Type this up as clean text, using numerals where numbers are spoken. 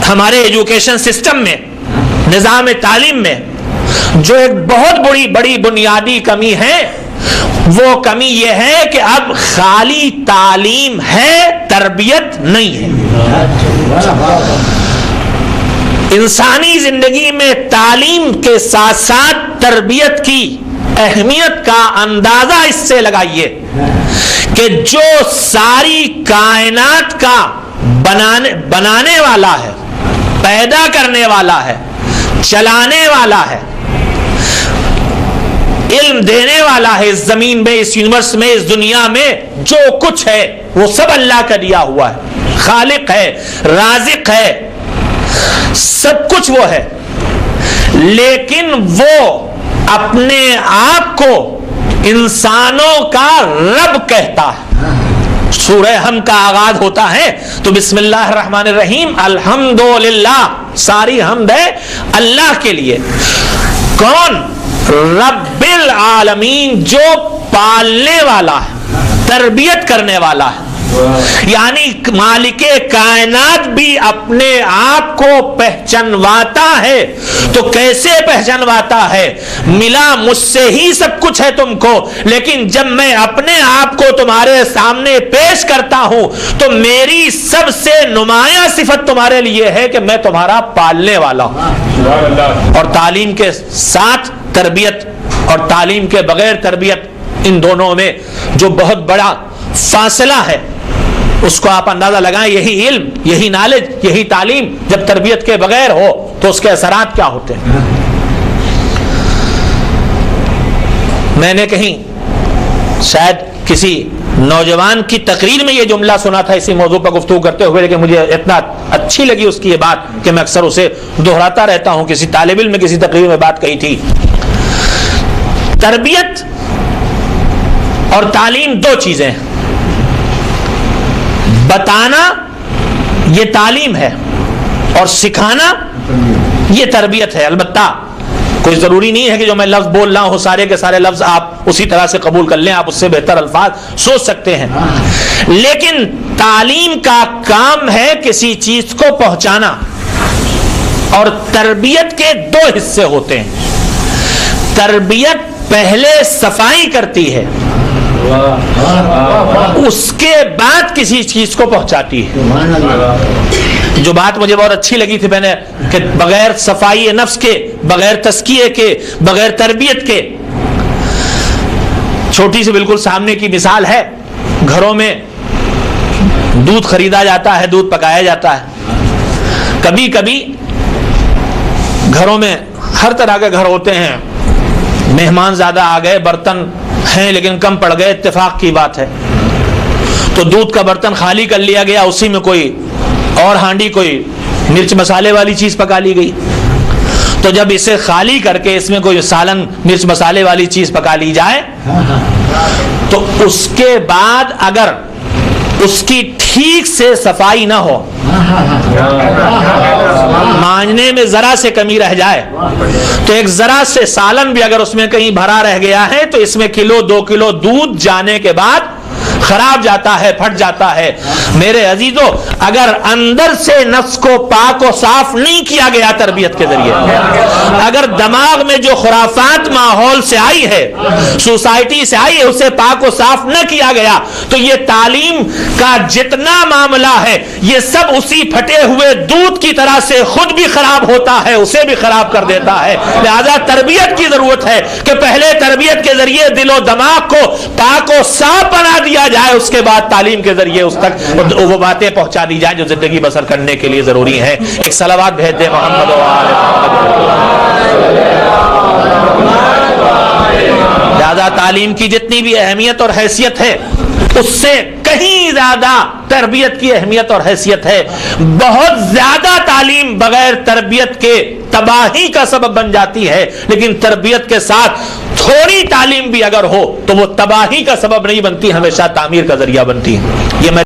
ہمارے education system میں، نظام تعلیم میں جو ایک بہت بڑی بنیادی کمی ہے، وہ کمی یہ ہے کہ اب خالی تعلیم ہے، تربیت نہیں ہے۔ انسانی زندگی میں تعلیم کے ساتھ ساتھ تربیت کی اہمیت کا اندازہ اس سے لگائیے کہ جو ساری کائنات کا بنانے والا ہے، پیدا کرنے والا ہے، چلانے والا ہے، علم دینے والا ہے، اس زمین میں، اس یونیورس میں، اس دنیا میں جو کچھ ہے وہ سب اللہ کا دیا ہوا ہے، خالق ہے، رازق ہے، سب کچھ وہ ہے، لیکن وہ اپنے آپ کو انسانوں کا رب کہتا ہے۔ سورہ ہم کا آغاز ہوتا ہے تو بسم اللہ الرحمن الرحیم، الحمدللہ، ساری حمد ہے اللہ کے لیے۔ کون؟ رب العالمین، جو پالنے والا ہے، تربیت کرنے والا ہے، یعنی مالک کائنات بھی اپنے آپ کو پہچانواتا ہے۔ تو کیسے پہچانواتا ہے؟ ملا مجھ سے ہی سب کچھ ہے تم کو، لیکن جب میں اپنے آپ کو تمہارے سامنے پیش کرتا ہوں تو میری سب سے نمایاں صفت تمہارے لیے ہے کہ میں تمہارا پالنے والا ہوں۔ اور تعلیم کے ساتھ تربیت اور تعلیم کے بغیر تربیت، ان دونوں میں جو بہت بڑا فاصلہ ہے اس کو آپ اندازہ لگائیں۔ یہی علم، یہی نالج، یہی تعلیم جب تربیت کے بغیر ہو تو اس کے اثرات کیا ہوتے ہیں؟ میں نے کہیں شاید کسی نوجوان کی تقریر میں یہ جملہ سنا تھا اسی موضوع پر گفتگو کرتے ہوئے، لیکن مجھے اتنا اچھی لگی اس کی یہ بات کہ میں اکثر اسے دہراتا رہتا ہوں۔ کسی طالب علم نے کسی تقریر میں بات کہی تھی، تربیت اور تعلیم دو چیزیں ہیں۔ بتانا یہ تعلیم ہے اور سکھانا یہ تربیت ہے۔ البتہ کوئی ضروری نہیں ہے کہ جو میں لفظ بول رہا ہوں سارے کے سارے لفظ آپ اسی طرح سے قبول کر لیں، آپ اس سے بہتر الفاظ سوچ سکتے ہیں، لیکن تعلیم کا کام ہے کسی چیز کو پہنچانا، اور تربیت کے دو حصے ہوتے ہیں۔ تربیت پہلے صفائی کرتی ہے، اس کے بعد کسی چیز کو پہنچاتی ہے۔ جو بات مجھے بہت اچھی لگی تھی میں نے کہ بغیر صفائی نفس کے، بغیر تزکیے کے، بغیر تربیت کے، چھوٹی سی بالکل سامنے کی مثال ہے، گھروں میں دودھ خریدا جاتا ہے، دودھ پکایا جاتا ہے، کبھی کبھی گھروں میں ہر طرح کے گھر ہوتے ہیں، مہمان زیادہ آ گئے، برتن ہیں لیکن کم پڑ گئے، اتفاق کی بات ہے، تو دودھ کا برتن خالی کر لیا گیا، اسی میں کوئی اور ہانڈی کوئی مرچ مسالے والی چیز پکا لی گئی۔ تو جب اسے خالی کر کے اس میں کوئی سالن مرچ مسالے والی چیز پکا لی جائے تو اس کے بعد اگر اس کی ٹھیک سے صفائی نہ ہو، مانجنے میں ذرا سے کمی رہ جائے، تو ایک ذرا سے سالن بھی اگر اس میں کہیں بھرا رہ گیا ہے تو اس میں کلو 2 کلو دودھ جانے کے بعد خراب جاتا ہے، پھٹ جاتا ہے۔ میرے عزیزو، اگر اندر سے نفس کو پاک و صاف نہیں کیا گیا تربیت کے ذریعے، اگر دماغ میں جو خرافات ماحول سے آئی ہے، سوسائٹی سے آئی ہے، اسے پاک و صاف نہ کیا گیا تو یہ تعلیم کا جتنا معاملہ ہے یہ سب اسی پھٹے ہوئے دودھ کی طرح سے خود بھی خراب ہوتا ہے، اسے بھی خراب کر دیتا ہے۔ لہذا تربیت کی ضرورت ہے کہ پہلے تربیت کے ذریعے دل و دماغ کو پاک و صاف بنا دیا جائے، اس کے بعد تعلیم کے ذریعے اس تک وہ باتیں پہنچا دی جائیں جو زندگی بسر کرنے کے لیے ضروری ہیں۔ ایک صلوات بھیج دے محمد و آل محمد۔ زیادہ تعلیم کی جتنی بھی اہمیت اور حیثیت ہے اس سے کہیں زیادہ تربیت کی اہمیت اور حیثیت ہے۔ بہت زیادہ تعلیم بغیر تربیت کے تباہی کا سبب بن جاتی ہے، لیکن تربیت کے ساتھ تھوڑی تعلیم بھی اگر ہو تو وہ تباہی کا سبب نہیں بنتی، ہمیشہ تعمیر کا ذریعہ بنتی ہے۔ یہ میں